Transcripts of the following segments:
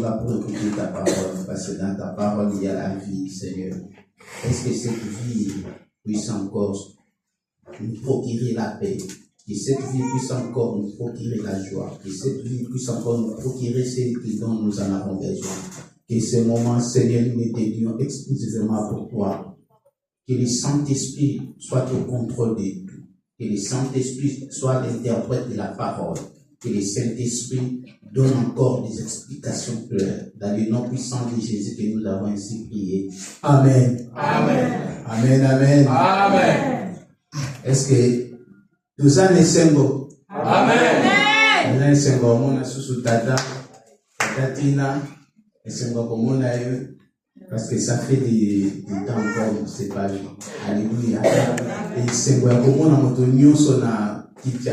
là pour écouter ta parole, parce que dans ta parole, il y a la vie, Seigneur. Est-ce que cette vie puisse encore nous procurer la paix? Que cette vie puisse encore nous procurer la joie. Que cette vie puisse encore nous procurer ce dont nous en avons besoin. Que ce moment, Seigneur, nous les dédions exclusivement pour toi. Que le Saint-Esprit soit au contrôle de tout. Que le Saint-Esprit soit l'interprète de la parole. Que le Saint-Esprit donne encore des explications claires dans le nom puissant de Jésus que nous avons ainsi prié. Amen. Amen. Amen, amen. Amen. Est-ce que nous en essengo? Amen. Nous en essengo, mon sous tata, Tina, essengo comme on a eu, parce que ça fait des temps encore, c'est pas lui. Alléluia. Et essengo, comme on a monté sur la petite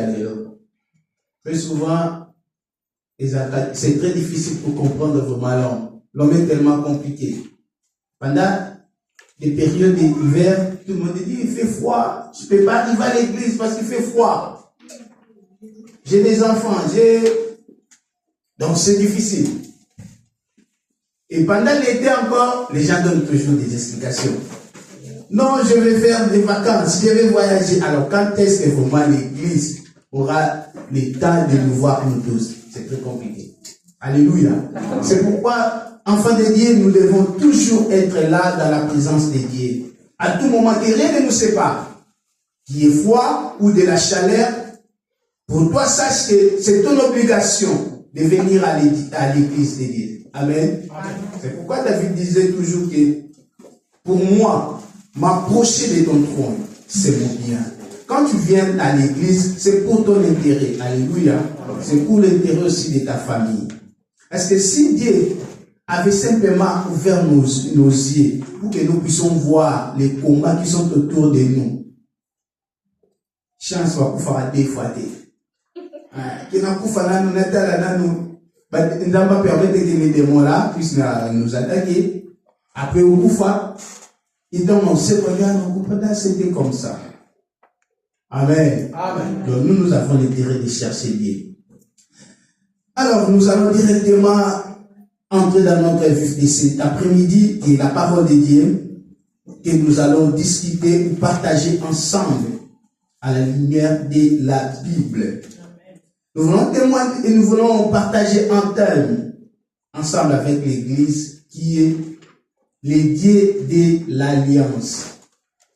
très souvent, c'est très difficile pour comprendre vraiment l'homme. L'homme est tellement compliqué. Pendant les périodes d'hiver, tout le monde dit, il fait froid. Je ne peux pas arriver à l'église parce qu'il fait froid. J'ai des enfants, donc c'est difficile. Et pendant l'été encore, les gens donnent toujours des explications. Non, je vais faire des vacances, je vais voyager. Alors quand est-ce que vraiment l'église aura le temps de nous voir nous tous? C'est très compliqué. Alléluia. C'est pourquoi, enfants de Dieu, nous devons toujours être là dans la présence de Dieu. À tout moment, que rien ne nous sépare. Qu'il y ait froid ou de la chaleur, pour toi, sache que c'est ton obligation de venir à l'église de Dieu. Amen. C'est pourquoi David disait toujours que, pour moi, m'approcher de ton trône, c'est mon bien. Quand tu viens à l'église, c'est pour ton intérêt. Alléluia. C'est pour l'intérêt aussi de ta famille. Est-ce que si Dieu avait simplement ouvert nos yeux pour que nous puissions voir les combats qui sont autour de nous, chance va pouvoir des fois qui n'a pas fait nous n'était nous va permettre que les démons là puissent nous attaquer. Après au bouffard, et donc on sait que c'était comme ça. Amen. Amen. Donc nous avons l'intérêt de chercher Dieu. Alors nous allons directement entrer dans notre vif de cet après-midi qui est la parole de Dieu que nous allons discuter ou partager ensemble à la lumière de la Bible. Nous voulons témoigner et nous voulons partager un thème ensemble avec l'Église qui est les dieux de l'Alliance.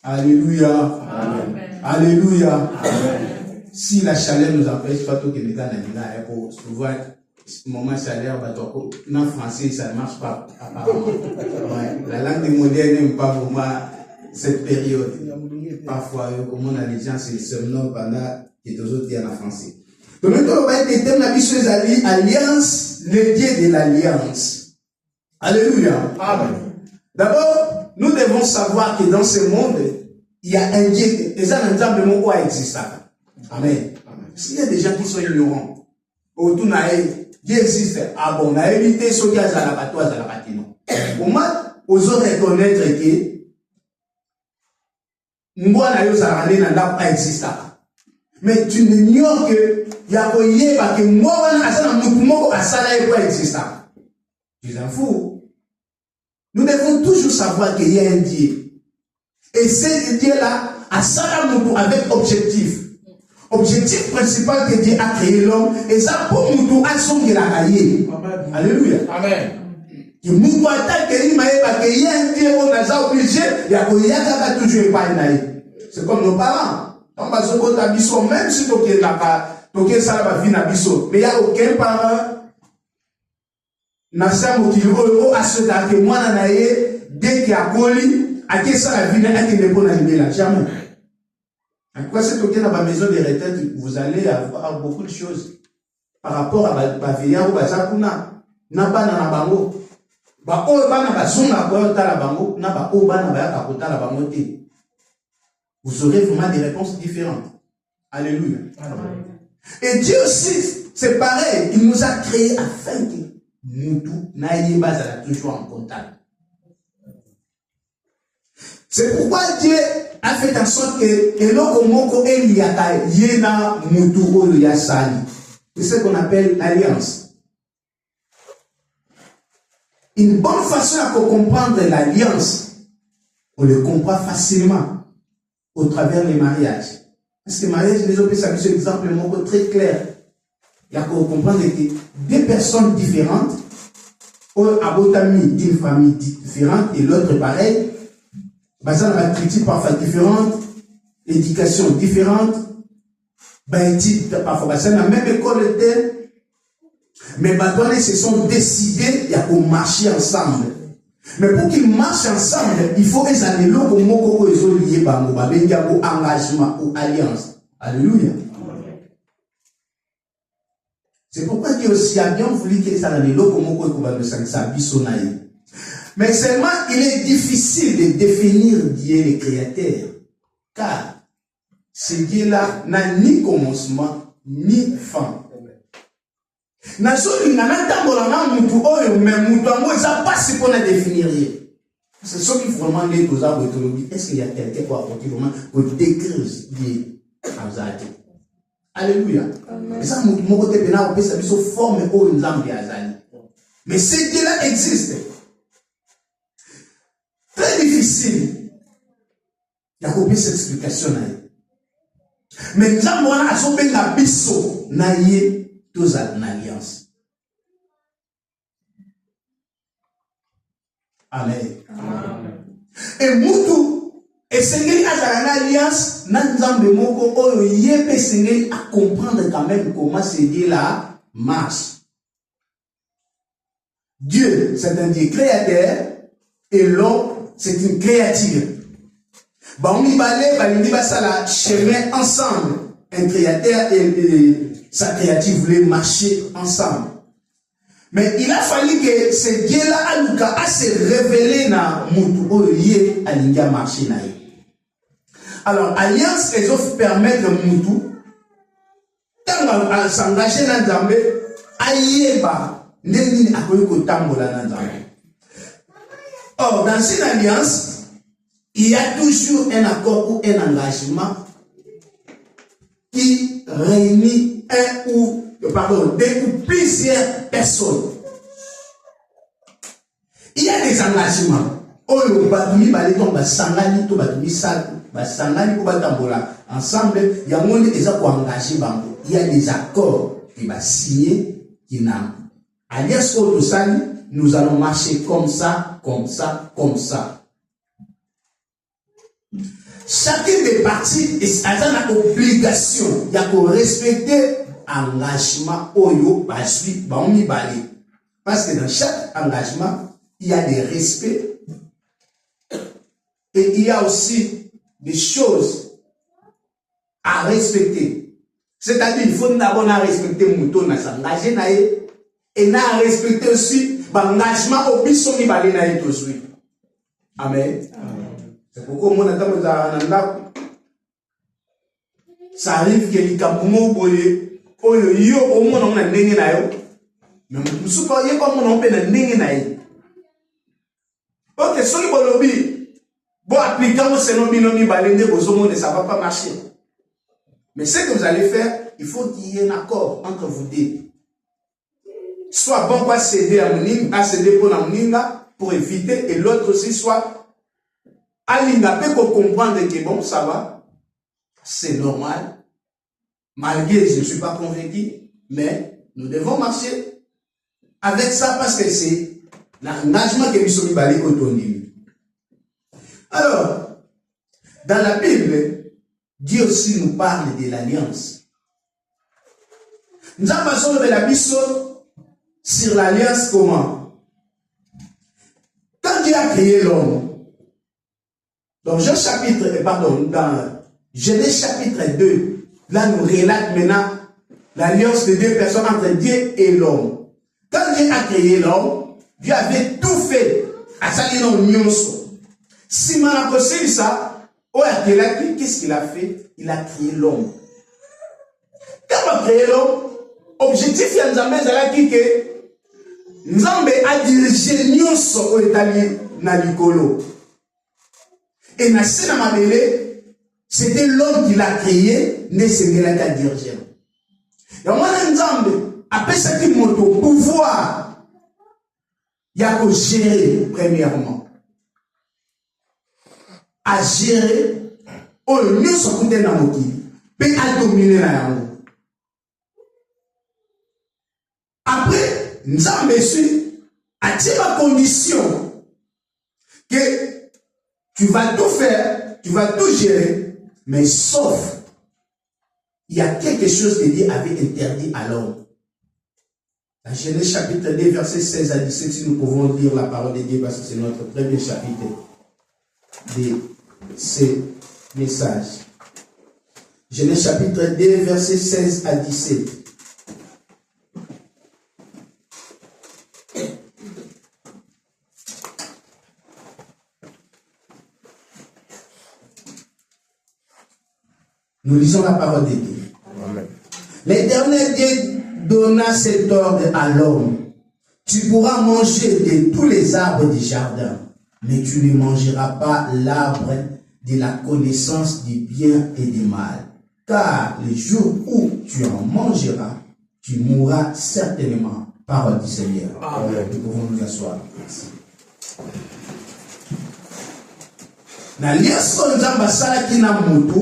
Alléluia. Amen. Alléluia. Amen. Si la chaleur nous empêche, pas tout que les gars n'ont souvent, moment chaleur, en français, ça ne marche pas, apparemment. Ouais. La langue moderne n'aime pas vraiment cette période. Parfois, comme on a les gens, c'est seulement pendant que les autres disent en français. Donc, nous allons parler des thèmes, la mission de l'Alliance, le Dieu de l'Alliance. Alléluia. Amen. D'abord, nous devons savoir que dans ce monde, il y a un Dieu, et ça, l'ensemble de mon quoi existe. Amen. S'il y a des gens qui sont ignorants, autour Dieu existe. Ah bon, on a évité ce qui a à la patoise, à la patino. Pour moi, aux autres reconnaître que moi, n'a pas existé. Mais tu n'ignores que il y a que moi, pas existé. Tu t'en fous. Nous devons toujours savoir qu'il y a un Dieu. Et ce Dieu-là a ça avec objectif. Objectif principal que Dieu a créé l'homme, et ça pour nous à son de la cahier. Alléluia. Amen. Que nous attaque qu'il y a un Dieu, on a obligé, il y a toujours pas une. C'est comme nos parents. On va se côté abisso, même si tu es ça va venir abisso, mais il n'y a aucun parent. Nasam qui a ce que moi n'anaye dès qu'il y a coli, à qui ça la vie n'a été bon à là jamais. En quoi c'est que dans la maison de retraite, vous allez avoir beaucoup de choses par rapport à Baveya ou Bazakuna, Naba na bango, ba o ba na bazunga ko ta la bango, na ba o ba na ba ka kota la bango te. Vous aurez vraiment des réponses différentes. Alléluia. Amen. Et Dieu aussi, c'est pareil, il nous a créés afin que nous tous n'ayons pas toujours en contact. C'est pourquoi Dieu a fait en sorte que c'est ce qu'on appelle l'alliance. Une bonne façon de comprendre l'alliance, on le comprend facilement au travers des mariages. Parce que le mariage, les autres, c'est un exemple très clair. Il y a qu'on comprendre que deux personnes différentes ont abotami d'une famille différente et l'autre pareil, basé sur la critique parfois différente, éducation différente, parfois basé dans la même école d'elle. Mais maintenant, ils se sont décidés de marcher ensemble. Mais pour qu'ils marchent ensemble, il faut qu'ils aient un engagement ou alliance. Alléluia. C'est pourquoi Dieu aussi a bien voulu qu'ils aient un. Mais seulement, il est difficile de définir Dieu le Créateur. Car ce Dieu-là n'a ni commencement, ni fin. C'est ce qui vraiment les deux arbres d'autologie. Est-ce qu'il y a quelqu'un pour apporter vraiment pour décrire Dieu en Zadi? Alléluia. Mais ça, mon côté pénal, on peut savoir sous forme ou une lampe à Zadi. Mais ce Dieu-là existe. Très difficile. Il y a combien d'explications là? Mais nous avons un aspect d'abisso naïe. Tous en alliance. Amen. Et Moutou, et Seigneur a une alliance, n'ensemble moko oyo yebe Seigneur à comprendre quand même comment ce Dieu-là marche. Dieu, c'est un Dieu créateur, et l'homme, c'est une créature. On y va ça la chemin ensemble. Un créateur et sa créature voulaient marcher ensemble. Mais il a fallu que ce Dieu-là a se révélé dans Moutou Oye à l'India marcher. Alors, alliance, les offres permettent de Moutou, quand s'engager dans Zambé, Ayeba, n'est-ce pas Or, dans cette alliance, il y a toujours un accord ou un engagement qui réunit deux ou plusieurs personnes. Il y a des engagements. Ensemble, il y a des accords il y a des accords qui vont signer, qui n'ont. Alias nous allons marcher comme ça, comme ça, comme ça. Chacune des parties a une obligation de respecter l'engagement oyo basui baomi bali. Parce que dans chaque engagement, il y a des respects et il y a aussi des choses à respecter. C'est-à-dire qu'il faut d'abord respecter mouton na s'engager na et na respecter aussi l'engagement au bisomi bali na tout suite. Amen. C'est pourquoi mon attend ça arrive que les campements boye oyo yo au moins on a ndenge na yo mais musu pas yo comme on peut na ndenge na yo. OK, so li bolobi bon appliquant ce nom binomi balende bozomo ne ça va pas marcher. Mais ce que vous allez faire, il faut qu'il y ait un accord entre vous deux. Soit bon pas céder à Mouninga, à céder pour la Mouninga pour éviter et l'autre aussi soit Alinga peut comprendre que bon, ça va, c'est normal. Malgré je ne suis pas convaincu, mais nous devons marcher avec ça parce que c'est l'engagement que nous sommes allés autonomes. Alors, dans la Bible, Dieu aussi nous parle de l'alliance. Nous avons besoin de la Bible sur l'alliance comment? Quand Dieu a créé l'homme, dans Genèse chapitre 2, là nous relate maintenant l'alliance de deux personnes entre Dieu et l'homme. Quand Dieu a créé l'homme, Dieu avait tout fait à sa nyonso. Si on a ça, qu'est-ce qu'il a fait? Il a créé l'homme. Quand on a créé l'homme, objectif il y a que Nzambe a dirigé nyonso au Italie na likolo. Et c'était l'homme qui l'a créé, ne s'est pas dirigé. Et moi, Nzambe, après ça, qui monte au pouvoir, Il y a qu'à gérer, premièrement. À gérer, au lieu de se compter dans le qui, puis à dominer dans la roue. Après, nous avons reçu à la condition que tu vas tout faire, tu vas tout gérer, mais sauf, il y a quelque chose que Dieu avait interdit à l'homme. La Genèse chapitre 2, verset 16 à 17, si nous pouvons lire la parole de Dieu, parce que c'est notre premier chapitre de ces messages. Genèse chapitre 2, verset 16 à 17. Nous lisons la parole de Dieu. L'Éternel Dieu donna cet ordre à l'homme. Tu pourras manger de tous les arbres du jardin, mais tu ne mangeras pas l'arbre de la connaissance du bien et du mal. Car le jour où tu en mangeras, tu mourras certainement. Parole du Seigneur. Amen. Nous pouvons nous asseoir. L'alliance qui na mutu,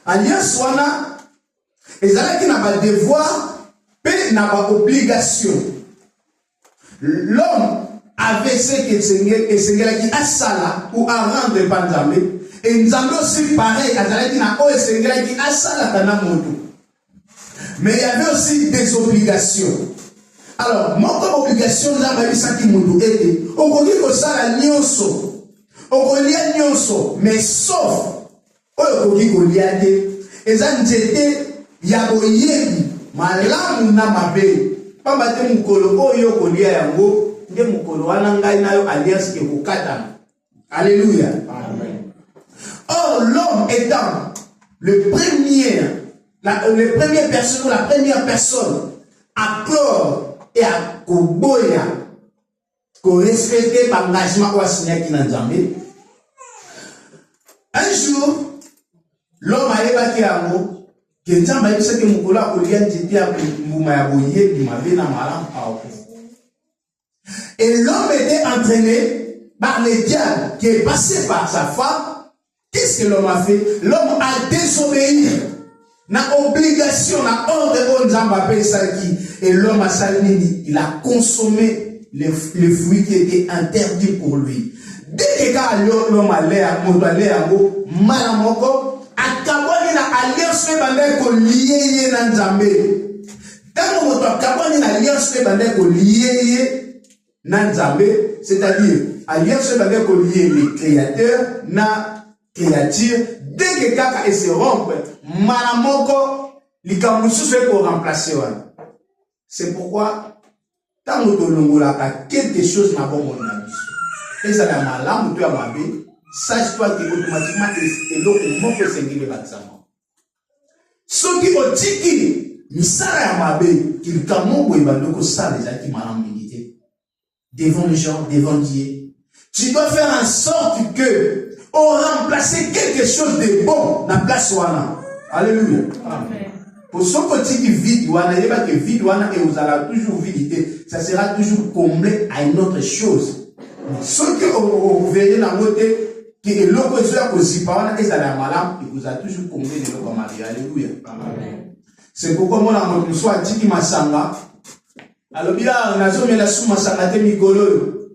alliance wana ezalaki na ba devoir pe na ba obligation. L'homme avait ce que Seigneur a sala ou à rendre par Nzambe, et Nzambe aussi pareil azalaki na o Seigneur qui a sala kana mutu. Mais il y avait aussi des obligations. Alors, mon obligation Nzambe bisaki mutu ete okoki kosala nyonso. Okolia nyonso, mais sauf okoki kolia te eza nzete ya boyebi malamu na mabe pamba te mukolo oyo kolia yango nde mukolo wana ngai nayo alliance ke kokata. Alléluia. Amen. Or l'homme étant le premier personne ou la première personne à clore et à koboya qu'on respecte par l'engagement ou à signer qui n'a jamais. Un jour, l'homme a évacué un mot, que Nzamba a dit que Moukola a dit et l'homme était entraîné par le diable qui est passé par sa femme. Qu'est-ce que l'homme a fait? L'homme a désobéi. Na obligation, na ordre de Nzamba et l'homme a salini, il a consommé les fruits qui étaient interdits pour lui. Dès que l'homme allait à Moto, Malamoko, à Kaboni na alliance bande ko lié na Nzambe. Tant Moto Kaboni na alliance bande ko lié na Nzambe, c'est-à-dire alliance bande ko lié le créateur na créature. Dès que Kaka se rompe, Malamoko likamusu fait pour remplacer. C'est pourquoi tant que quelque chose n'a pas mon avis. Et ça n'a pas l'âme, tu as ma vie. Sache-toi que automatiquement, et l'eau est mon peu singulier bâtiment. Ce qui ont dit qu'il s'arrête à ma vie, qu'il t'a mon boy, donc ça, les acquis malins milité. Devant les gens, devant Dieu. Tu dois faire en sorte que, on remplacer quelque chose de bon dans la place wana. Alléluia. Amen. Pour ce côté du vide, il n'y a pas que vide, et vous allez toujours viditer. Ça sera toujours comblé à une autre chose. Ce que vous verrez dans votre qui est l'opposition à Kosipa, et ça la malade, il vous a toujours comblé de l'opposition. Alléluia. C'est pourquoi moi, je suis dit que Masanga, alors bien, on a zoomé la sous Masanga, Mikolo.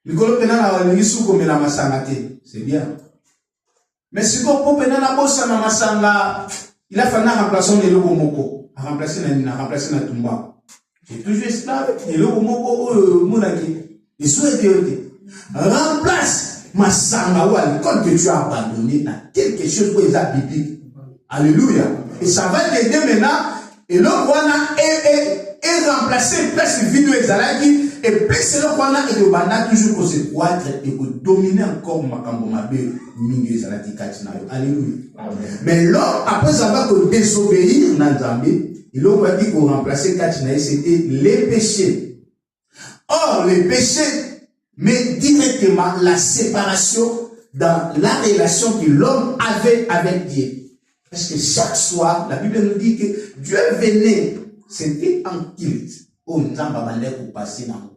Mikolo, penana, on a sous comme la Masanga, c'est bien. Mais si vous pouvez penana, bossa na Masanga, il a fallu remplacer les logos moko, remplacer na tumba. J'ai toujours esclave, les logos moko, mounaki, et souhaité, remplace Masanga ou l'école que tu as abandonné dans quelque chose pour les biblique. Alléluia. Et ça va t'aider maintenant, et le Rwanda est remplacé presque vidéo ezalaki, et plus c'est le Rwanda et le Banda toujours pour se croître et pour dominer encore Makambo Mabe, Mingi ezalaki Katina. Alléluia. Mais l'homme, après avoir désobéi dans Nzambe, il a dit qu'on remplaçait Katina, c'était les péchés. Or, les péchés met directement la séparation dans la relation que l'homme avait avec Dieu. Parce que chaque soir, la Bible nous dit que Dieu venait, c'était en culte, au Nzamba pour passer dans.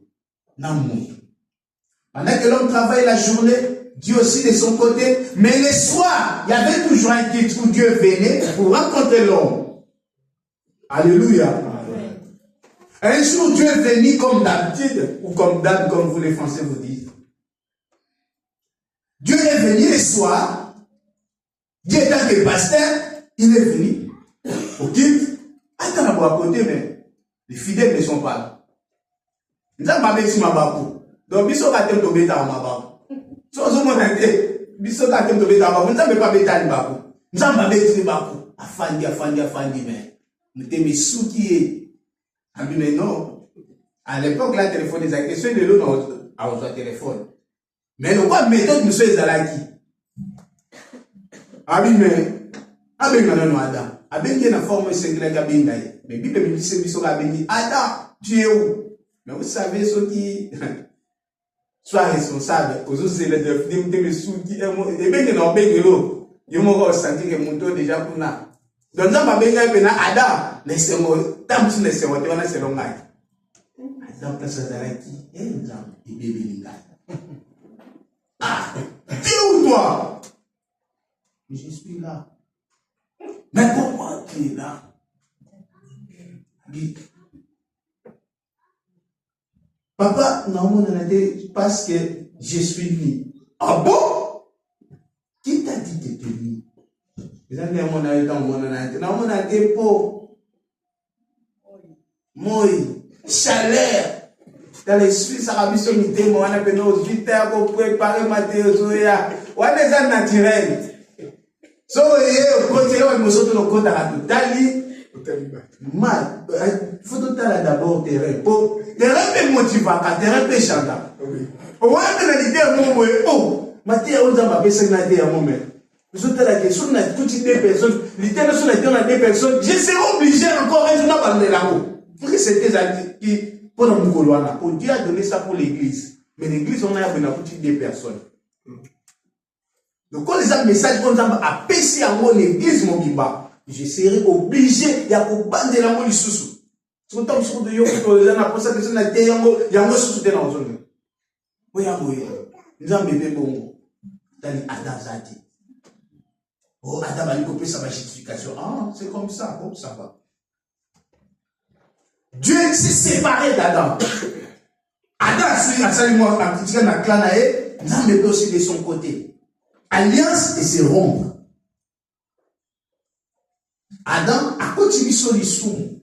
Pendant que l'homme travaille la journée, Dieu aussi de son côté, mais le soir, il y avait toujours un titre où Dieu venait pour rencontrer l'homme. Alléluia. Un jour, Dieu est venu comme d'habitude, ou comme d'hab, comme vous les Français vous dites. Dieu est venu le soir, Dieu étant que pasteur, il est venu au guide. Attends, à côté, mais les fidèles ne sont pas là. Nous avons pas dit Mabakou. Donc, ils sont à terre de bêta à Mabakou. Si on se montre, ils sont à terre de bêta à Mabakou. Nous n'avons pas bêta à Mabakou. Nous n'avons pas bêta à Mabakou. Afandi, mais nous t'aimons sous qui est. Mais non. À l'époque, là, téléphone, les questions de l'eau, on a téléphone. Mais nous, quoi, méthode, nous sommes à qui? Mais non, Adam. Avec une forme singulière Kabingaï. Mais Bible me dit que Adam, tu es où? Mais vous savez ceux qui soient responsables, aux autres élèves de sous qui et bien que non, bien que l'eau, ils m'ont ressenti que mon tour déjà pour là. Donc, ça m'a bien dit Adam, laissez-moi, tant que laissez-moi, tu vas laisser l'homme. Adam, place à Daraki, et nous avons des bébés. Ah, tu es où toi? Je suis là. Mais pourquoi tu es là? Papa, non, parce que je suis venu. Ah bon? Qui t'a dit que tu es venu? Vous avez dit à mon avis, non, mon avis, pour moi, chaleur. Dans l'esprit, ça va bien unité, moi, on a besoin de 8 heures pour préparer ma théorie. On a des gens naturels. So, il faut tout d'abord terrain. Terrain peut motiver, terrain peut chanter. Au moins, l'idée est mon oh, ma terre, on a besoin de l'idée à mon mère. Nous avons la question, on a toutes les personnes, l'idée sur la terre, on a des personnes, je serai obligé encore un jour de parler là-haut. Pour que c'était qui, pour nous couloir, Dieu a donné ça pour l'église. Mais l'église, on a besoin de toutes les personnes. Donc, quand les gens message comme ça, à pécher à mon église, mon biba, je serai obligé de bander la mon sous. Si on tombe sur de yon, les gens après ça, que c'est la terre, il y a un sous de la zone. Oui, nous avons bébé bon. Dans Adam Zati. Oh, Adam a coupé sa justification. Ah, c'est comme ça, bon, ça va. Dieu s'est séparé d'Adam. Adam a salué moi, en critiquant la clanae, nous avons bébé aussi de son côté. Alliance et se rompre. Adam a continué sur les sous.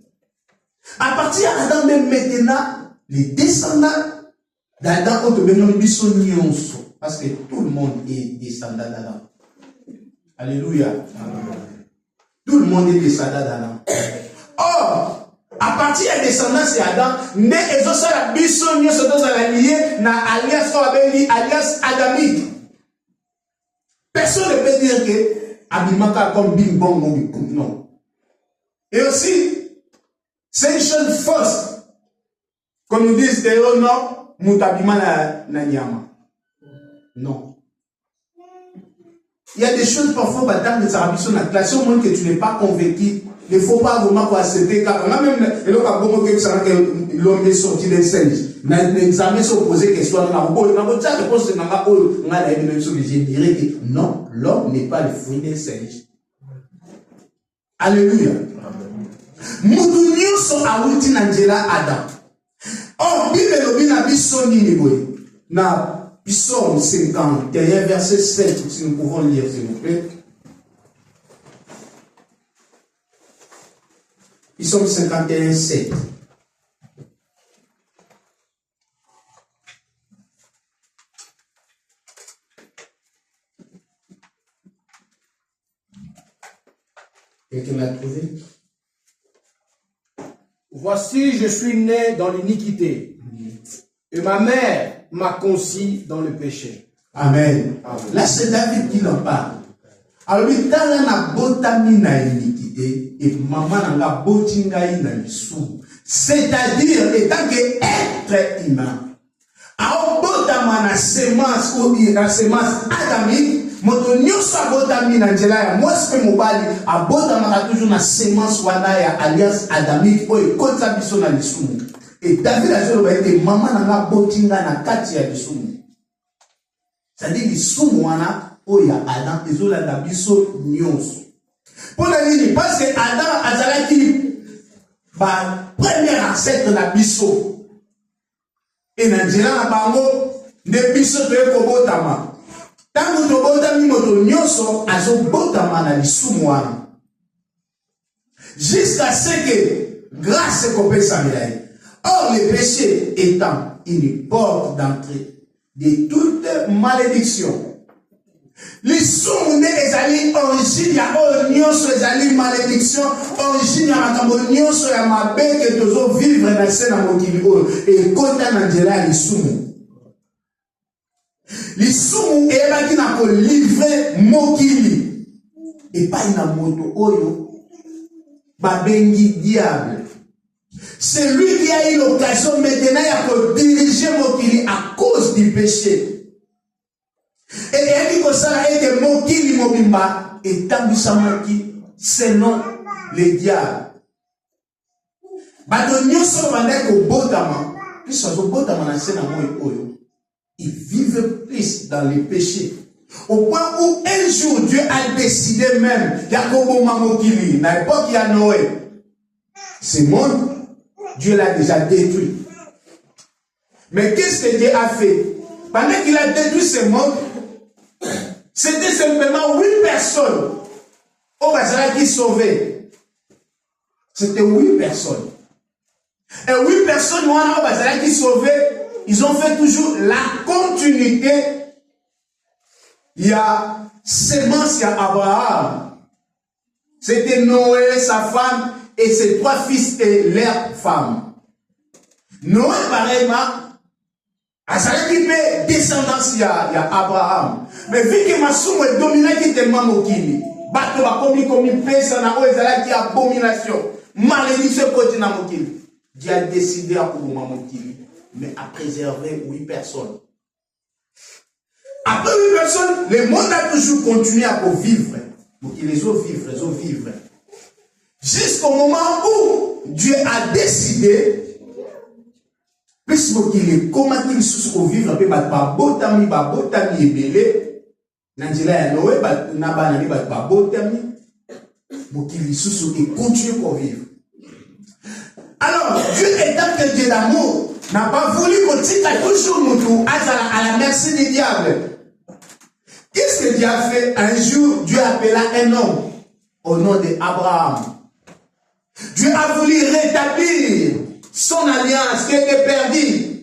À partir d'Adam, même maintenant, les descendants d'Adam ont devenu son. Parce que tout le monde est descendant d'Adam. Alléluia. Tout le monde est descendant d'Adam. Or, à partir des descendants d'Adam, mais ils ont la bisonnier, ce dont ils ont lié, dans l'alliance adamique. Personne ne peut dire que Abimaka comme bing bong non. Et aussi, c'est une chose fausse. Comme nous disent, non, Moutabima na nyama. Non. Il y a des choses parfois, madame, des ambitions, la classe, au moins que tu n'es pas convaincu. Il ne faut pas vraiment accepter, car même l'homme est sorti des singes. L'examen s'est posé question, je dirais que non, l'homme n'est pas le fruit des singes. Alléluia. Nous sommes à Outinangela Adam. Or, Bible n'a pas ni na Psaume 50, verset 7, si nous pouvons lire, s'il vous plaît. Psaume 51, 7. Quelqu'un l'a trouvé? Voici, je suis né dans l'iniquité, et ma mère m'a conçu dans le péché. Amen. Amen. Là, c'est David qui en parle. Alors, il y a une botami na iniquité et maman n'a botingaï na sou. C'est-à-dire, étant que être humain, a botama na semence ou na semence adamique, moto nyoso botami na njela ya mwespe mobali, a botama toujours na semence wana ya alliance adamique ou ekota biso na lisumu. Et David a dit, maman n'a pas botinga na kati ya lisumu. C'est-à-dire, lisumu wana, oya Adam, ezola na biso nyonso. Pour la ligne, parce que Adam azalaki, premier ancêtre na biso. Et na nzela na bango, ne biso toye kobotama. Tango tobotami moto nyonso, azobotama na lisumu wana. Jusqu'à ce que, grâce à Kopesa Milaï, or, le péché étant une porte d'entrée de toute malédiction. Les sons ezali origine ya onyoso ezali malédiction, origine ya makambo nyonso ya mabe que tozo vivre na scène na mokili oyo et kota na nzela ya lisumu. Lisumu eyebaki na kolivre mokili epai na moto oyo babengi diable. C'est lui qui a eu l'occasion maintenant de diriger Mokili à cause du péché. Et il dit que ça a été Mokili Mobimba et Tambisamaki, c'est non les diables. Badonio so bandeko botama, puis ça so botama na sena moyo. Ils vivent plus dans les péchés. Au point où un jour Dieu a décidé même, Yakobo Mamokili, à l'époque il y a Noé, ce monde, Dieu l'a déjà détruit. Mais qu'est-ce que Dieu a fait? Pendant qu'il a détruit ce monde, c'était simplement 8 personnes au Bazara qui sauvaient. C'était 8 personnes. Et 8 personnes au Bazara qui sauvaient, ils ont fait toujours la continuité. Il y a sémence, il y a Abraham. C'était Noé, sa femme, et ses 3 fils et leurs femmes. Noé, pareillement, à sa descendance, il y a Abraham. Mais vu que Masumo est dominé, qui est tellement mokili, bateau va comme pesa na oezala qui abomination, malédiction côté na mokili. Dieu a décidé à pouvoir mokili, mais à préserver 8 personnes. Après 8 personnes, le monde a toujours continué à vivre. Donc les autres vivent. Jusqu'au moment où Dieu a décidé, puisque qu'il est comment qu'il se vivre, babotami ebele, Nangela ya Noé, nabanani babotami, pour qu'il se continue pour vivre. Alors, Dieu étant que Dieu d'amour, n'a pas voulu qu'on tire toujours Moutou à la merci des diables. Qu'est-ce que Dieu a fait? Un jour, Dieu appela un homme au nom d'Abraham. Dieu a voulu rétablir son alliance qui était perdue.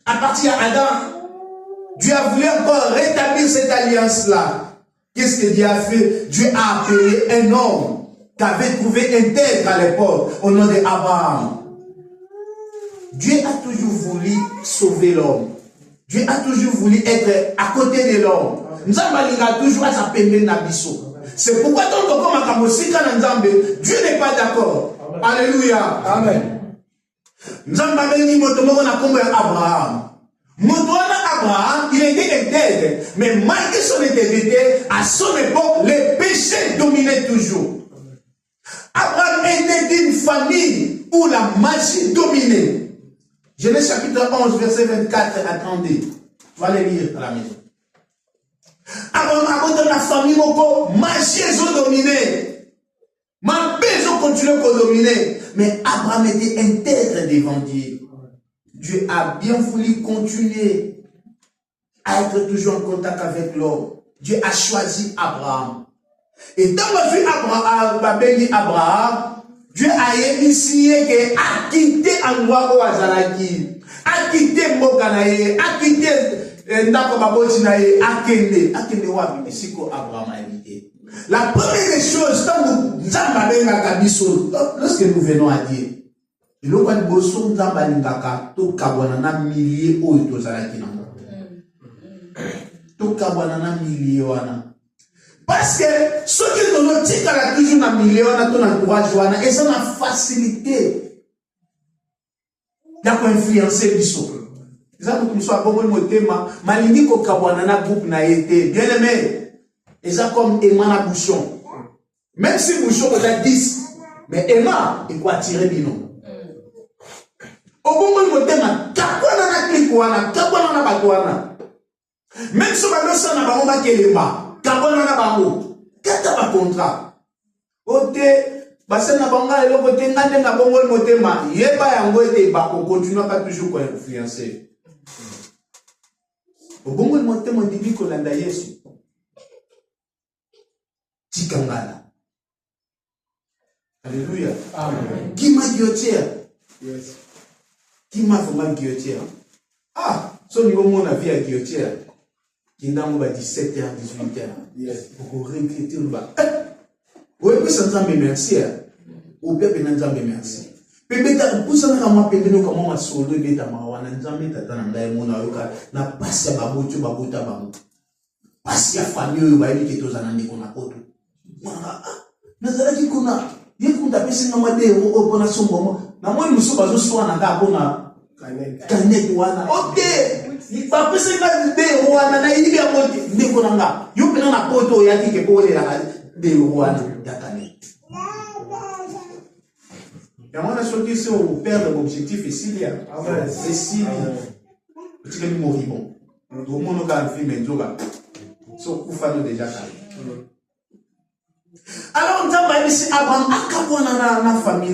À partir d'Adam, Dieu a voulu encore rétablir cette alliance-là. Qu'est-ce que Dieu a fait? Dieu a appelé un homme qu'avait trouvé intègre à l'époque au nom d'Abraham. Dieu a toujours voulu sauver l'homme. Dieu a toujours voulu être à côté de l'homme. Nous avons toujours à sa peine n'abisso. C'est pourquoi Dieu n'est pas d'accord. Alléluia. Amen. Nous avons Abraham. Abraham, il était intègre. Mais malgré son intégrité, à son époque, les péchés dominaient toujours. Abraham était d'une famille où la magie dominait. Genèse chapitre 11, verset 24 à 32. Tu vas les lire à la maison. Abraham a dans la famille, magie ont dominé. Ma paix ont continué à dominer. Mais Abraham était intègre devant Dieu. Dieu a bien voulu continuer à être toujours en contact avec l'homme. Dieu a choisi Abraham. Et dans la vie Abraham, Dieu a initié qu'il a quitté endroit où Azalaki, a quitté Mokanaye, a quitté Ndakobabotinaye, a quitté Wabi, ici qu'Abraham a invité. La première des choses, lorsque nous venons à Dieu, il y a des choses qui sont milliers de parce que ceux qui nous disent toujours un million, on a toujours et ça a facilité d'influencer les gens. Les gens qui sont bon le thème, malini ko kabwana groupe na été bien aimé. Ils ont comme Emma Bouchon. Même si Bouchon est à 10, mais Emma il faut attirer Bino. Obongo motema kakwana na klikwana kakwana na batwana. Même si on a ça na bango bakelema kakwana na bango kata ba contrat. Ote basa na banga eloko te ngande na bongo motema yeba yango ete ba ko continuer pas toujours ko influencer. Obongo motema ndibi ko landa Yesu. Tikangala. Alléluia. Amen. Qui m'a guillotière? Yes. Qui m'a vraiment guillotière? Ah, son niveau mon avis à guillotière. Qui n'a pas 17h, 18h. Yes. Pour regretter le bas. Oui, puis ça nous merci. Ou bien nous avons merci. Peut-être pour ça nous avons appelé nous comment on solo beta mawana nzambe tata na ngai mona yoka na pasi ya baboto babota bango. Pasi ya famille ba yebi keto zana ndeko na poto. Mwana nazalaki kuna yekunda pesi na made o bona sombo na moni musuba zo swana ka bona kanet wana ote ba pesi na de wana na yibi ya moti ndeko na nga yo pena na poto ya tike pole la de wana ya kanet. Et moi, la chose qui est au père de l'objectif est Syria. C'est Syria. Tu peux mourir bon. Tout le monde a un film et tout là. Sauf pour faire déjà ça. Alors, on a dit Abraham, à la famille,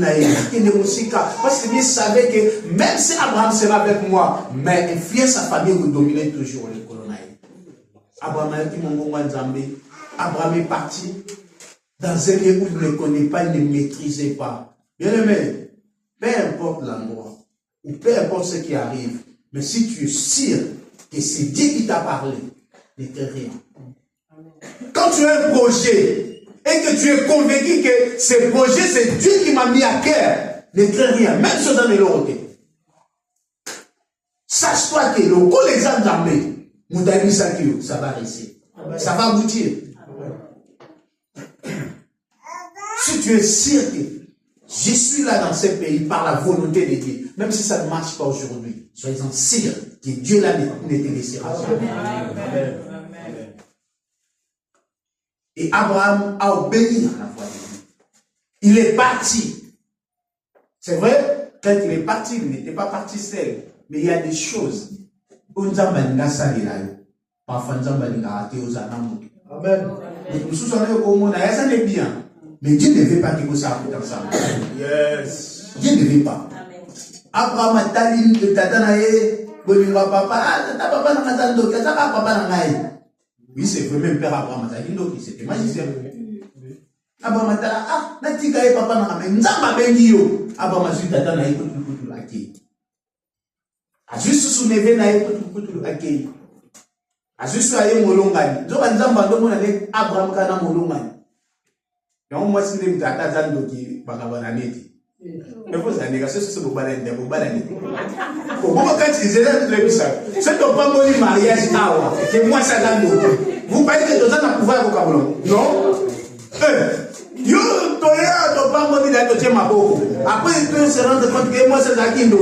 parce qu'il savait que même si Abraham sera avec moi, mais il fier sa famille vous dominer toujours les colonnes. Abraham a dit mon bon Nzambé. Abraham est parti dans un lieu où il ne connaît pas, il ne maîtrisait pas. Bien aimé, peu importe l'endroit, ou peu importe ce qui arrive, mais si tu es sûr que c'est Dieu qui t'a parlé, ne crée rien. Quand tu as un projet et que tu es convaincu que ce projet, c'est Dieu qui m'a mis à cœur, ne crée rien, même si dans les côté. Sache-toi que le coup l'exemple d'armée, ça va réussir. Ça va aboutir. Si tu es sûr que je suis là dans ce pays par la volonté de Dieu. Même si ça ne marche pas aujourd'hui, soyez-en sûrs que Dieu là ne te laissera jamais. Et Abraham a obéi à la voix de Dieu. Il est parti. C'est vrai, quand il est parti, il n'était pas parti seul. Mais il y a des choses. Amen. Mais Dieu ne veut pas que vous soyez dans ça. Yes. Dieu ne veut pas. Abraham a tali de tatanaye, bolinga papa, tata papa na katando, tata papa na ngai. Oui, c'est vrai, même père Abraham a dit c'était magicien. Abraham a dit, ah, natika e papa na ngai, nzamba bengi yo. Abraham a dit tata na ye kutu akei. A juste soulevé na ye kutu akei. A juste aye molongani. Zoba nzamba ndo mona ne Abraham kana molongani. Non, moi, si je suis à la zone qui va avoir un été. Il faut que négocier sur ce balai de balai. Pourquoi quand ils étaient très puissants, c'est ton pas mon mariage à que moi ça donne. Vous parlez que dans un pouvoir au Cameroun. Non? Yo, toi, ton pas mon idée de ma peau. Après, il peut se rendre compte que moi c'est Zakindo.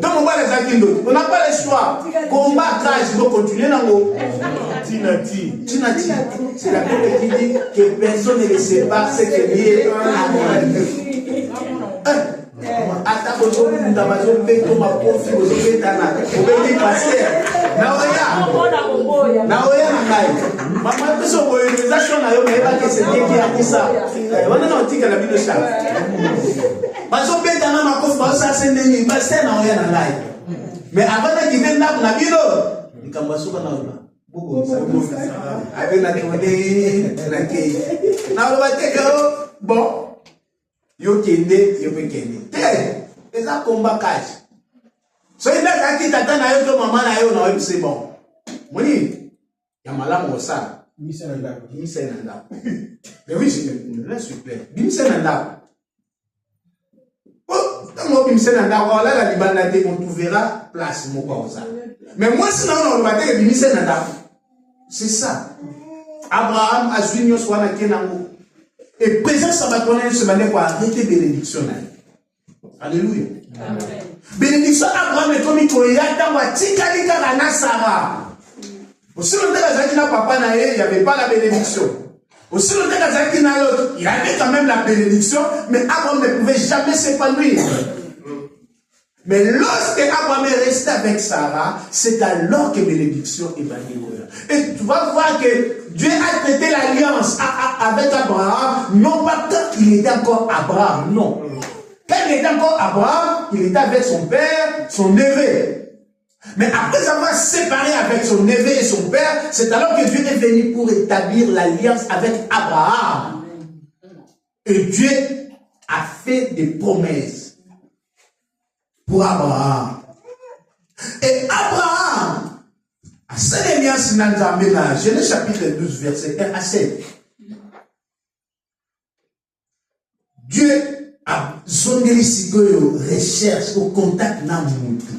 Donc, on va les Zakindo. On n'a pas le choix. Combat, crash, il faut continuer dans l'eau. Tinati. C'est la Bible qui dit que personne ne le sépare, c'est que Dieu a dit. Ata bozo munda bazo beto makofi bozo betana obedi pasteur na oya ngai mama peso organisation na yo meba ke c'est Dieu qui a dit ça wana na otika la Bible ça bazo betana makofi bazo sa sendeni pasteur na oya ngai mais avant de quitter na bino nikambasuka na ola avec la théorie na lo bateka bon yo kende yo pekende te eza combat cash so ina kaki tata na yo to mama na yo na yo c'est bon moni ya malamu osala bimisa na ndako mais oui je laisse s'il vous plaît bimisa na ndako oh tango bimisa na ndako wala la libanda te on trouvera place moko osala mais moi sinon on va te bimisa na ndako c'est ça Abraham a junior swana kenango. Et présent sabatonné ce matin pour arrêter bénédiction. Alléluia. Amen. Bénédiction Abraham est comme il y a dans la tika na Sarah. Aussi longtemps que Zaki n'a papa na il n'y avait pas la bénédiction. Aussi longtemps que Zaki n'a l'autre, il y avait quand même la bénédiction, mais Abraham ne pouvait jamais s'épanouir. Mais lorsque Abraham est resté avec Sarah, c'est alors que bénédiction est bannie. Et tu vas voir que Dieu a traité l'alliance avec Abraham, non pas quand il était encore Abraham, non. Quand il était encore Abraham, il était avec son père, son neveu. Mais après avoir séparé avec son neveu et son père, c'est alors que Dieu est venu pour établir l'alliance avec Abraham. Et Dieu a fait des promesses pour Abraham. Et Abraham a cette alliance dans Genèse chapitre 12, verset 1 à 7. Dieu a zongeli sikoyo recherche au contact na mutu.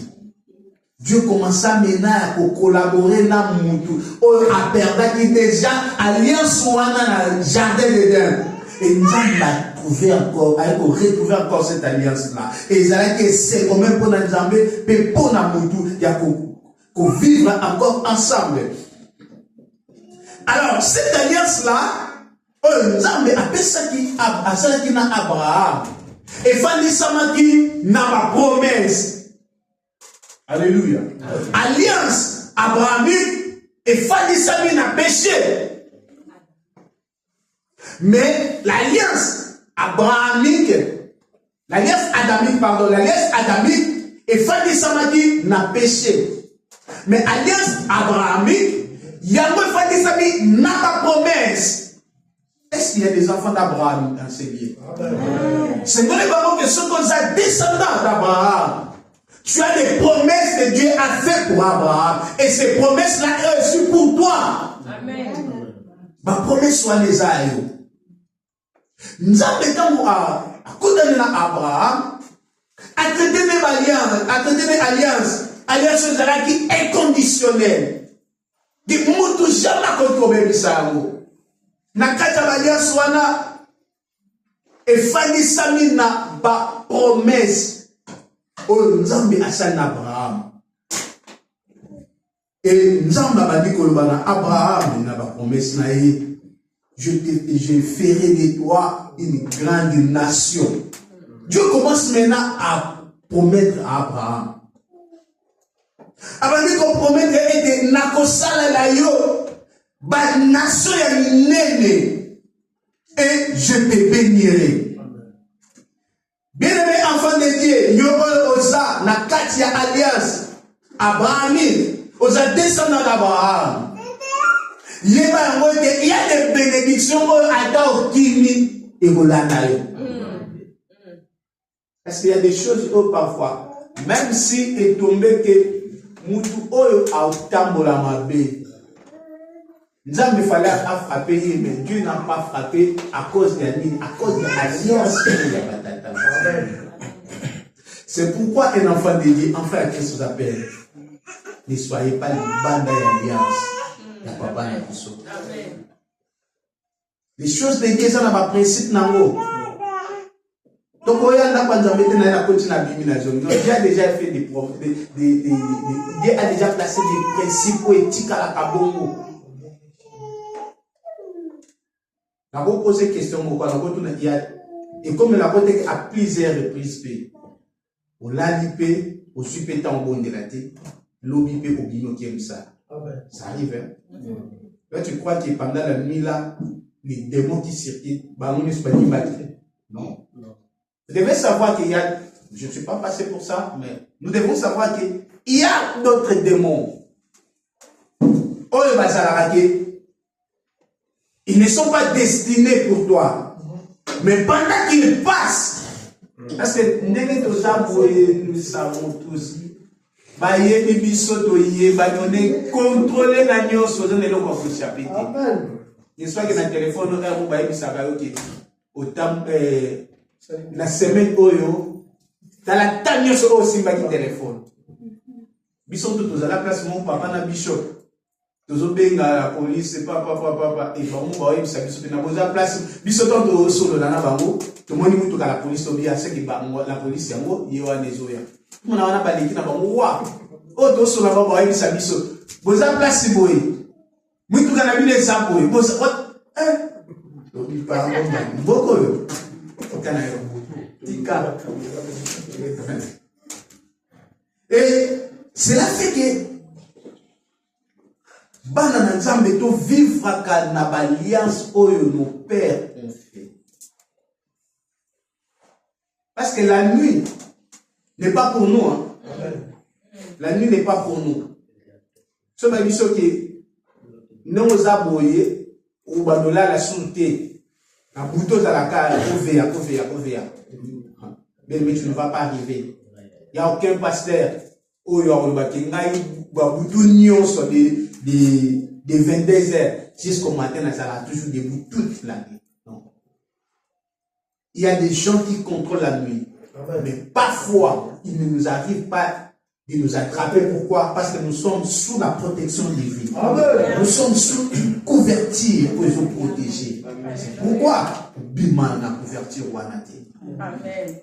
Dieu commença maintenant à collaborer na mutu. On a perdu déjà alliance wana na jardin d'Éden. Et nous avons trouvé encore, retrouvé encore cette alliance-là. Et ils allaient que c'est quand même pour nous enlever, mais pour nous, il y a qu'on vivre encore ensemble. Alors, cette alliance-là, nous avons appelé ça qui n'a Abraham. Et Fanny Samaki n'a pas promesse. Alléluia. Alliance abrahamique et Fanny Samaki n'a péché. Mais l'alliance abrahamique, l'alliance adamique, et Fanny Samaki n'a péché. Mais l'alliance abrahamique, Yahweh Fanny Samaki n'a pas promesse. Est-ce qu'il y a des enfants d'Abraham dans ces lieux? C'est nous les parents que sont comme ça, descendants d'Abraham. Tu as des promesses que Dieu a faites pour Abraham. Et ces promesses-là sont aussi pour toi. Amen. Ma promesse soit les aïeux. Nous avons à condamner Abraham, à traiter des alliances, alliance qui est conditionnelle. Qui ne peut jamais contrôler ça. Nakata alliance wana et Fanny Sami na ba promesse au Nzambe asana Abraham. Et Nzambe a dit que Abraham n'a pas promesse na je ferai de toi une grande nation. Dieu commence maintenant à promettre à Abraham. Avant de compromettre et de nakosala la yo, ba nation ya nene, et je te bénirai. Bien-aimé enfant de Dieu, Yoro Oza, na katia alliance, Abrahamique, Oza descendant d'Abraham. Il y a des bénédictions à Kimi et Rolanayo. Parce qu'il y a des choses parfois, même si il est tombé que Moutou Oyo a tambola mabe. Nous avons fallu frapper, mais Dieu n'a pas frappé à cause de l'alliance qu'il y a. C'est pourquoi un enfant de Dieu, enfin, qu'est-ce que vous appelez? Ne soyez pas les bandes d'alliance. Les choses de Dieu, ça n'a pas de principe. Donc, Dieu a déjà fait des Dieu a déjà placé des principes éthiques à la Kabongo. On va poser question, et comme la côte à plusieurs reprises, on l'a lipé, au supétant au bon de la tête, l'obipé au bino qui aime ça. Ça arrive, hein? Là, tu crois que pendant la nuit, là, les démons qui circulent, non. Vous devez savoir qu'il y a, je ne suis pas passé pour ça, mais nous devons savoir qu'il y a d'autres démons. Ils ne sont pas destinés pour toi. Mais pendant qu'ils passent, parce que nous savons tous, contrôler la nuit sur le chapitre. Il soit que dans le téléphone, la semaine oyo, dans la table aussi le téléphone. Bison tous à la place mon papa na bishop. Tous la police, papa, et bon, ça na posa place. Bison tout solo na bango. Tout le monde mutu la police obia ce qui la police yango yewa nezoya. Tout na wana baliki na bango wa. O to solo na bango ça biso. Boza place boy. Mutu kana bile sa boy. Boza to bi pa boko yo. Et cela fait que Bana Nzambe to vivre na alliance oyo nos pères ont fait. Parce que la nuit n'est pas pour nous. Hein. La nuit n'est pas pour nous. Ce qui nous a boyé ou bandola la souté. La bouteille à la carte, mais tu ne vas pas arriver. Il n'y a aucun pasteur où il y a des 22 heures jusqu'au matin, ça va toujours debout toute la nuit. Non. Il y a des gens qui contrôlent la nuit. Mais parfois, il ne nous arrive pas de nous attraper. Pourquoi? Parce que nous sommes sous la protection divine. Nous sommes sous une couverture pour nous protéger. Pourquoi? Bimana couverture wanati. Amen.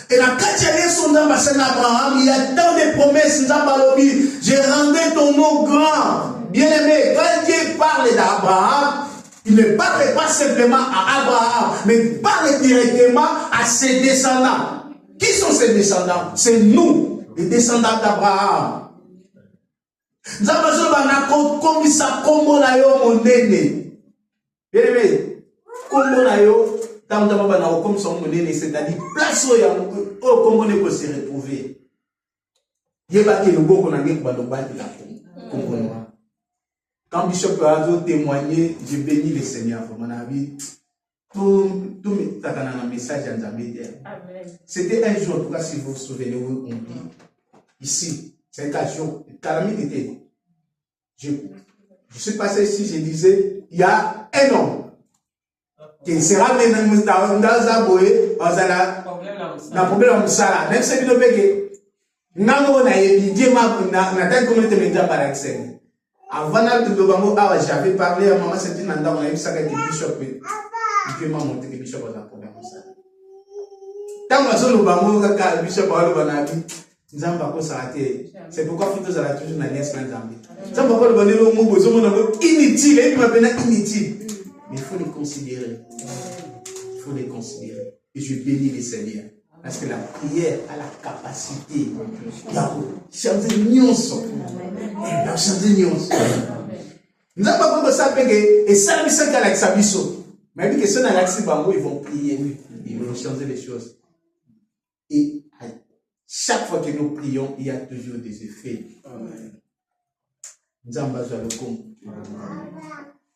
Et la quatrième son nom, Abraham, il y a tant de promesses. Je rendais ton nom grand. Bien aimé, quand Dieu parle d'Abraham, il ne parle pas simplement à Abraham, mais il parle directement à ses descendants. Qui sont ces descendants? C'est nous, les descendants d'Abraham. Nous avons comme ça, comme on a eu mon aîné. Bien aimé, comme on a eu. Comme son monnaie, c'est-à-dire place où il y a comment on peut se retrouver. Il y a le beau qu'on a dit quand Bishop a témoigné, j'ai béni le Seigneur. Mon avis, tout un message en Zambie. C'était un jour, en tout cas, si vous vous souvenez, où on dit ici, c'est un jour, calamité. Je suis passé ici, je disais, il y a un homme qui sera maintenant dans un boé, na problème de ça. Même si nous bégué, n'amo na yédié na telle communauté média par excellence. Avant de Lobamo, j'avais parlé à maman, c'était Nanda, on a eu ça avec le bishop. Il m'a montré que le bishop a un problème comme ça. Quand on a vu Lobamo, le bishop a eu un avis, Nzamba ko s'arrêter. C'est pourquoi faut toujours la toujours na nièce Nzambi. Nzamba ko le banelo mo bozo mo inutile, il m'appelle inutile. Mais il faut les considérer. Il faut les considérer. Et je bénis les Seigneurs. Parce que la prière a la capacité de changer nyonso. De changer nyonso. Nous avons pas ça et ça, c'est qu'à l'exabisso. Mais avec que ça, dans l'accès bango, ils vont prier. Ils vont changer les choses. Et chaque fois que nous prions, il y a toujours des effets. Nous avons besoin de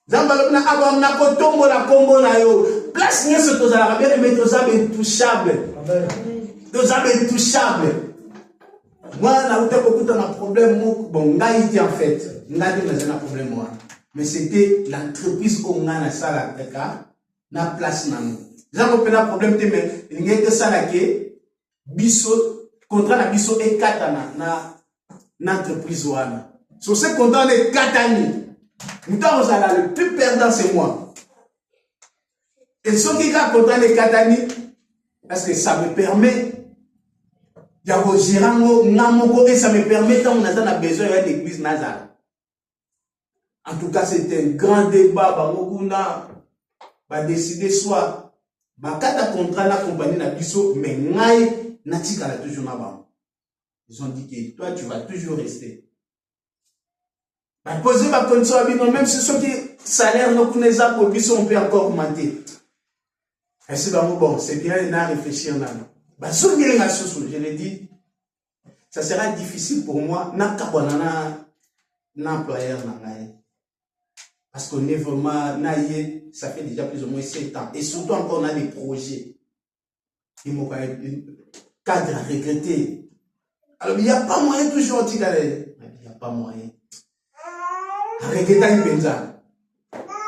Zambalopna Abraham na kotombo la kombo na yo. Place nye se tozala bien mais tozaba intouchable. Tozaba intouchable. Moi na uta kokuta na problème bon ngaïti en fait. Ngadi na un problème moi. Mais c'était l'entreprise au ngana sala teka na place na nous. Zango pena problème te mais ngeke sala ke biso contrat na biso e katana na entreprise wana. Sur ce contrat est katani. Le plus perdant, c'est moi. Et ce qui est content de Katani, parce que ça me permet et ça me permet quand on a besoin de l'église Nazareth. En tout cas, c'est un grand débat. On va décider soit kata contrat la compagnie na biso, mais ngai natika la toujours là-bas. Ils ont dit que toi, tu vas toujours rester. Poser ma condition, même si ceux qui salaire nous connaissent pas pour on peut encore augmenter. Et c'est bon, c'est bien de réfléchir là. Je l'ai dit, ça sera difficile pour moi, n'employeur. Parce qu'on est vraiment, ça fait déjà plus ou moins 7 ans. Et surtout encore, on a des projets. Il m'ont cadre à regretter. Alors, il n'y a pas moyen toujours, il n'y a pas moyen. Regretter penza.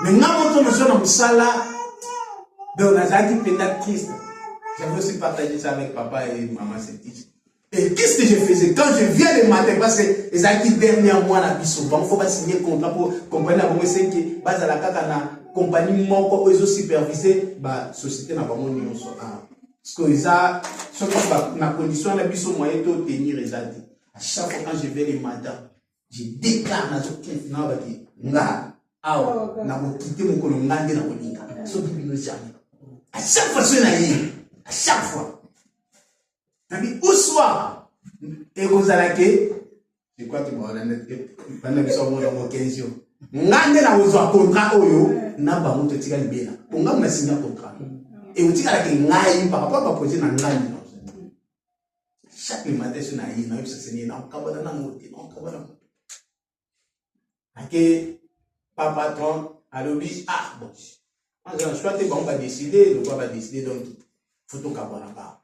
Mais quand on est dans sala, on a dit triste. J'avais aussi partagé ça avec papa et maman Septique. Et qu'est-ce que je faisais quand je viens le matin, parce que les acquis derniers mois na biso, il faut pas signer contrat pour compagnie la bombe c'est que base à la kaka na compagnie moko ils ont supervisé ba société na bango nyonso. Parce que ça na condition na biso moyen de tenir les adis. À chaque fois quand je vais le matin, je déclare na zokif na baki nga awa na ko quitter mon kolongande na kolinga so bibino jamais à chaque fois c'est na yi à chaque fois nabi au soir Et vous allez je crois que vous avez un 15 ans. Ngande na ozo contrat oyo na ba muto tika libena ponga mna signa contrat et utika la ke ngai par rapport à projet na ngandi chaque matin sur na yi na yebisa seni na kabana na muti na kabana ake papa patron alobi ah bon je soit te bon va décider le quoi va décider donc photo kabana pas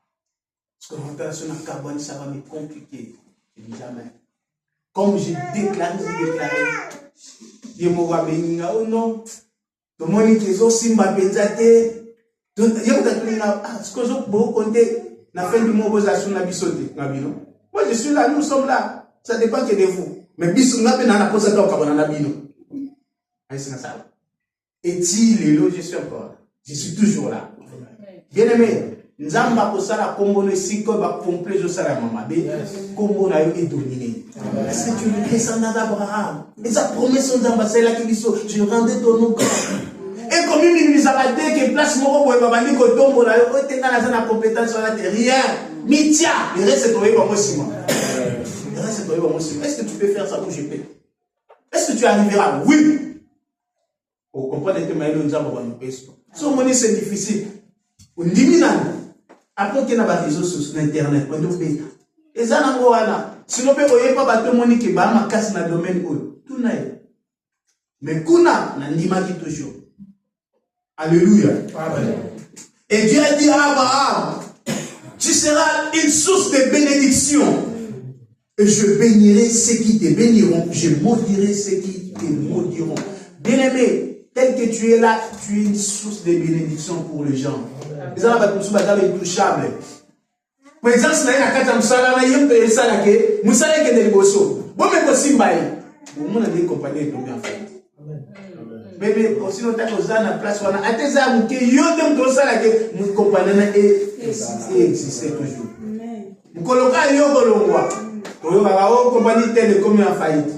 parce que l'opération na kabana ça va me compliquer je dis jamais comme j'ai déclaré je me rappelle, oh non, tout le monde qui est aussi ma benzate. Il y a ce que je peux compter. La fin du mois, vous avez la bisoté. Moi, je suis là, nous sommes là. Ça dépend que de vous. Mais bisou, n'a pas la pose à toi comme on a bino. Et si les lots, je suis encore là. Je suis toujours là. Bien aimé. Nzamba kosala kombo ne siko ba complet jo sala mama be kombo na yo est dominé. Est-ce que tu es descendant d'Abraham? Et sa promesse nzamba c'est là qui dit je rendais ton nom grand. Et comme il nous a dit que place moko boye ba bandi ko tombo na yo otenga na sana compétence sur la terre rien. Mitia, il reste trouvé comme Simon. Il reste trouvé comme Simon. Est-ce que tu peux faire ça ou je peux? Est-ce que tu arriveras? Oui. Vous comprenez que maïlo nzamba ba nous pèse. So monnaie c'est difficile. On dimina. Après qu'il y a des réseaux sur internet, on doit faire. Et ça n'a pas si on peut pas battre mon qui va ma casse dans le domaine tout n'est. Mais kuna n'anima qui toujours. Alléluia. Amen. Et Dieu a dit à Abraham, tu seras une source de bénédiction. Et je bénirai ceux qui te béniront, je maudirai ceux qui te maudiront. Bien-aimé, tel que tu es là, tu es une source de bénédiction pour les gens. Les gens sont intouchables. Par exemple, si vous avez un musala, vous avez un musala qui est de bosso. Vous avez un simbaï. Vous avez une compagnie qui est en fait. Mais si vous avez une place, vous avez un musala qui est une compagnie qui existe toujours. Vous avez une compagnie qui est en faillite.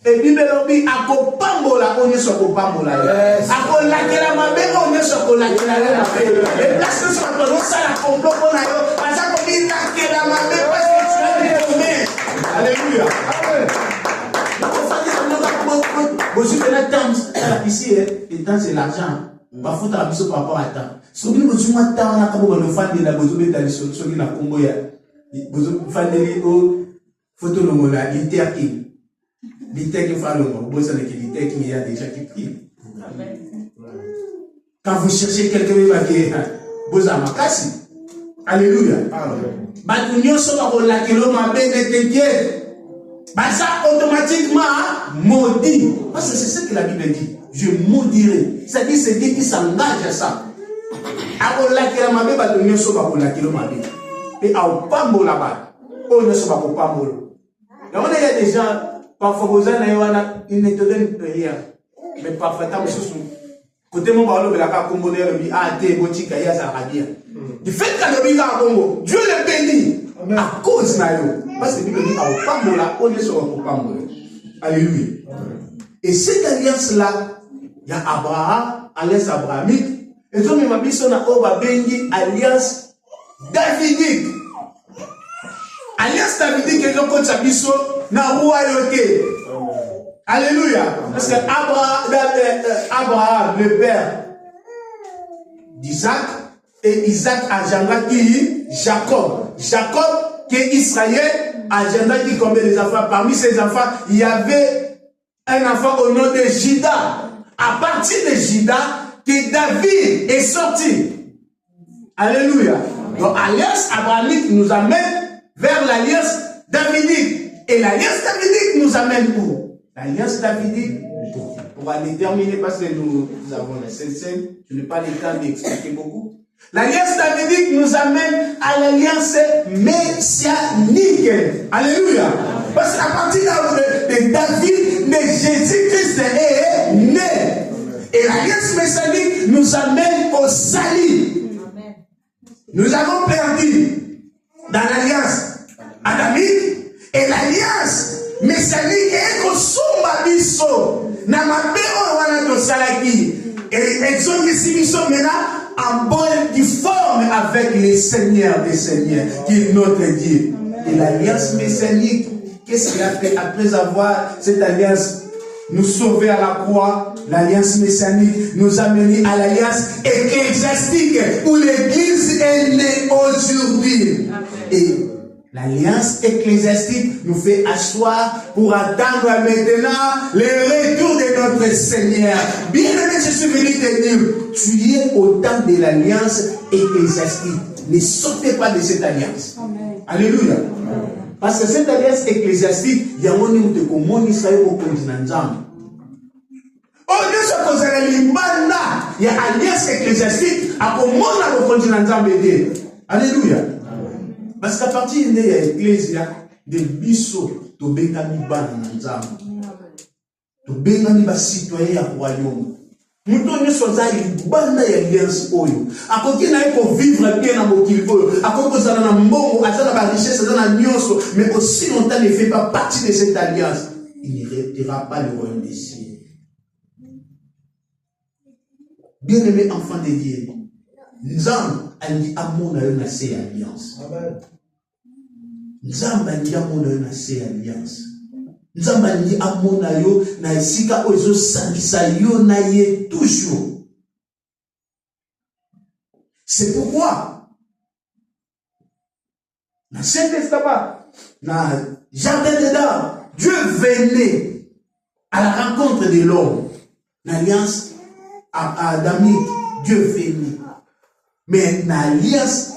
Et Bible dit akopambola onye sokopambola akolakela mabe onye sokolakela et place que soit dans ça la complot na yo asa ko dit lakela mabe parce que tu as dit tomber. Alléluia. Amen. Bon je vais la temps ici et temps c'est l'argent ba foutre la biso par rapport à temps so bino bozuma temps na kabo no fandi la bozo beta li so na kombo ya bozo fandi o photo no mola interki. L'ité qui fait le mot, vous savez que l'ité qui y a déjà qui prie. Quand vous cherchez quelqu'un qui est vous avez ma casse. Alléluia. Bah, nous sommes là qui l'ont appelé t'inquiète. Bah, ça automatiquement maudit. Parce que c'est ce que la Bible dit. Je maudirai. C'est-à-dire, c'est Dieu qui s'engage à ça. Alors là, qui l'a mabé, bah, nous sommes là qui l'ont mabé. Et à Opambo là-bas, on ne sommes pas Opambo. Il y a des gens. Parfois, vous avez une étonne rien. Mais parfois, tant que côté mon parole, la carte combo de ah, t'es boutique, il y a ça va bien. Du fait qu'à le à Congo, Dieu le bénit à cause de parce que Dieu dit à Pambola, on est sur un Pambola. Alléluia. Et cette alliance-là, il y a Abraham, alliance abrahamique, et donc, il m'a dit son alliance davidique. Alliance davidique, et donc, ça dit na royauté. Alléluia. Parce que Abraham, le père d'Isaac, et Isaac agenda qui Jacob. Jacob qui est Israël, agenda qui combien des enfants. Parmi ces enfants, il y avait un enfant au nom de Juda. À partir de Juda, que David est sorti. Alléluia. Donc, l'alliance abrahamique nous amène vers l'alliance davidique. Et l'alliance davidique nous amène où? L'alliance davidique, on va les terminer parce que nous avons la scène, je n'ai pas le temps d'expliquer beaucoup. L'alliance davidique nous amène à l'alliance messianique. Alléluia. Parce qu'à partir de David, de Jésus-Christ est né. Et l'alliance messianique nous amène au salut. Nous avons perdu dans l'alliance adamique. Et l'alliance messianique est que sumba biso na mabeo wana to salaki et exonne ici biso maintenant en bonne forme avec le Seigneur des Seigneurs qui est notre Dieu de l'alliance messianique. Qu'est-ce qu'il a fait après avoir cette alliance nous sauver à la croix? L'alliance messianique nous a menés à l'alliance ecclésiastique où l'Église est née aujourd'hui. Et l'alliance ecclésiastique nous fait asseoir pour attendre maintenant le retour de notre Seigneur. Bien-aimé, je suis venu te dire, tu es au temps de l'alliance ecclésiastique. Ne sautez pas de cette alliance. Amen. Alléluia. Amen. Parce que cette alliance ecclésiastique, il y a un monde qui est au continent. Il y a alliance ecclésiastique à comment au continent. Alléluia. Parce qu'à partir de l'église, de biso, to bengami bana nzambe. To bengami ba citoyen ya royaume. Muto nyoso za libanda ya alliance oyo. Akoki na eko vivre bien na mokili oyo. Akoko zana na mbongo, azana ba richesse, azana nyonso, mais aussi longtemps ne fait pas partie de cette alliance, il n'héritera pas le royaume des cieux. Bien-aimé enfant de Dieu, Nzambe andi amona yo na se alliance. Nzambe andi amona yo na se alliance. Nzambe andi amona yo na esika ozo sangisa yo na ye toujours. C'est pourquoi dans Saint Testament, dans Jardin d'Éden, Dieu venait à la rencontre de l'homme. L'alliance adamique, Dieu venait. Mais l'alliance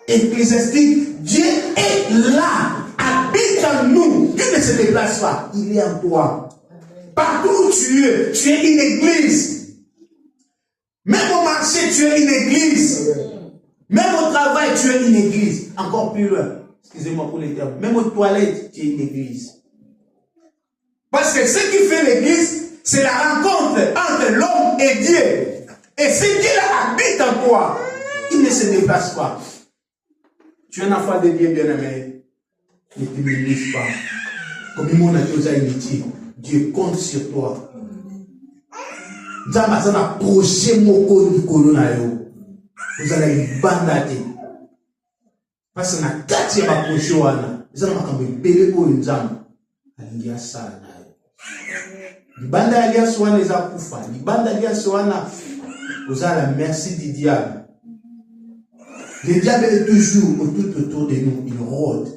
ecclésiastique, Dieu est là, habite en nous. Dieu ne se déplace pas, il est en toi. Partout où tu es une église. Même au marché, tu es une église. Même au travail, tu es une église. Encore plus loin. Excusez-moi pour les termes. Même aux toilettes, tu es une église. Parce que ce qui fait l'église, c'est la rencontre entre l'homme et Dieu. Et si Dieu habite en toi, il ne se déplace pas. Tu es un enfant de Dieu bien-aimé. Ne te néglige pas. Comme il m'a dit, Dieu compte sur toi. Nous avons un projet moko likolo na yo. Vous allez bandate. Parce que na kati ya projet wana, nous allons makambo ebele ko nzambe. Alingi asala na yo. Libanda alliance wana eza kufa. Libanda alliance wana ozala merci du diable. Le diable est toujours tout autour de nous, il rôde.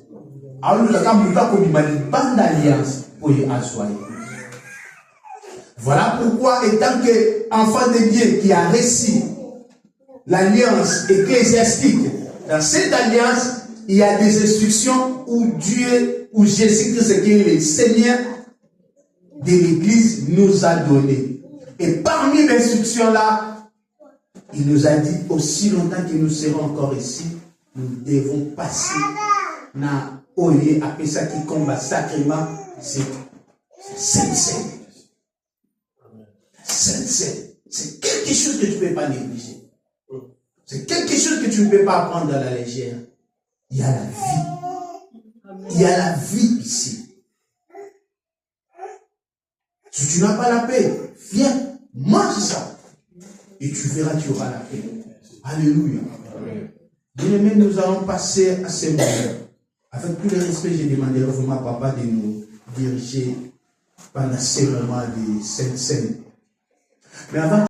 Alors nous avons comme une bande alliance pour y asseoir. Voilà pourquoi, étant qu'enfant de Dieu qui a reçu l'alliance ecclésiastique, dans cette alliance, il y a des instructions où Dieu, où Jésus-Christ, qui est le Seigneur de l'Église, nous a donné. Et parmi les instructions là, il nous a dit, aussi longtemps que nous serons encore ici, nous devons passer na oye après ça qui combat sacrément, c'est sincère. Sincère. C'est quelque chose que tu ne peux pas négliger. C'est quelque chose que tu ne peux pas prendre à la légère. Il y a la vie. Il y a la vie ici. Si tu n'as pas la paix, viens, mange ça. Et tu verras, tu auras la paix. Alléluia. Bien-aimés, nous allons passer à ces moments. Avec tout le respect, je demanderai vraiment à papa de nous diriger pendant ces moments de Sainte Seine. Mais avant